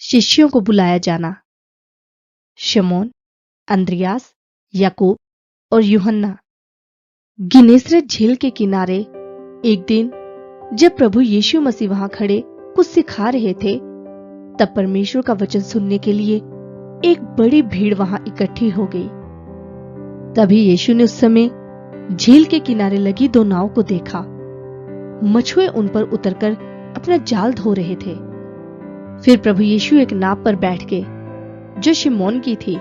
शिष्यों को बुलाया जाना। शमौन, अंद्रियास, याकूब और यूहन्ना। गिनेसरेत झील के किनारे एक दिन जब प्रभु यीशु मसीह वहां खड़े कुछ सिखा रहे थे, तब परमेश्वर का वचन सुनने के लिए एक बड़ी भीड़ वहां इकट्ठी हो गई। तभी यीशु ने उस समय झील के किनारे लगी 2 नाव को देखा। मछुए उन पर उतरकर अपना जाल धो रहे थे। फिर प्रभु यीशु एक नाव पर बैठ गए जो शिमोन की थी।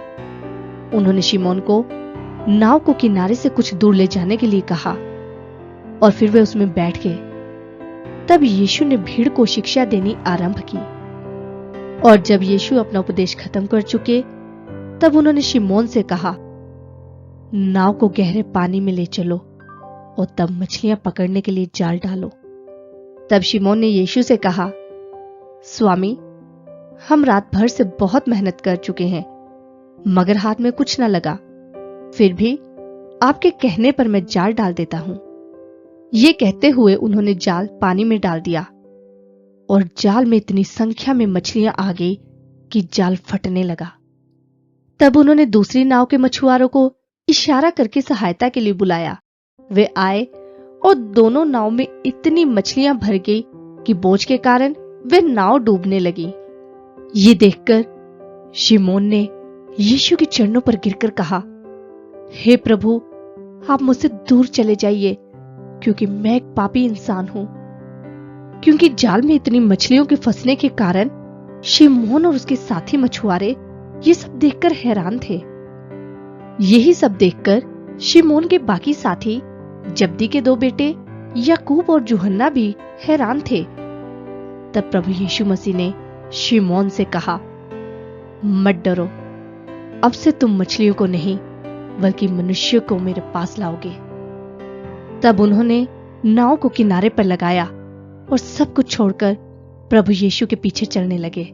उन्होंने शिमोन को नाव को किनारे से कुछ दूर ले जाने के लिए कहा और फिर वे उसमें बैठ गए। तब यीशु ने भीड़ को शिक्षा देनी आरंभ की। और जब यीशु अपना उपदेश खत्म कर चुके, तब उन्होंने शिमोन से कहा, नाव को गहरे पानी में ले चलो और तब मछलियां पकड़ने के लिए जाल डालो। तब शिमोन ने यीशु से कहा, स्वामी, हम रात भर से बहुत मेहनत कर चुके हैं, मगर हाथ में कुछ न लगा। फिर भी आपके कहने पर मैं जाल डाल देता हूं। ये कहते हुए उन्होंने जाल पानी में डाल दिया और जाल में इतनी संख्या में मछलियां आ गई कि जाल फटने लगा। तब उन्होंने दूसरी नाव के मछुआरों को इशारा करके सहायता के लिए बुलाया। वे आए और दोनों नाव में इतनी मछलियां भर गई कि बोझ के कारण वे नाव डूबने लगी। ये देखकर शिमोन ने यीशु के चरणों पर गिरकर कहा, हे प्रभु, आप मुझसे दूर चले जाइए, क्योंकि मैं एक पापी इंसान हूं। क्योंकि जाल में इतनी मछलियों के फंसने के कारण शिमोन और उसके साथी मछुआरे ये सब देखकर हैरान थे। यही सब देखकर शिमोन के बाकी साथी, जब्दी के 2 बेटे याकूब और यूहन्ना भी हैरान थे। तब प्रभु यीशु मसीह ने शिमोन से कहा, मत डरो, अब से तुम मछलियों को नहीं बल्कि मनुष्यों को मेरे पास लाओगे। तब उन्होंने नाव को किनारे पर लगाया और सब कुछ छोड़कर प्रभु यीशु के पीछे चलने लगे।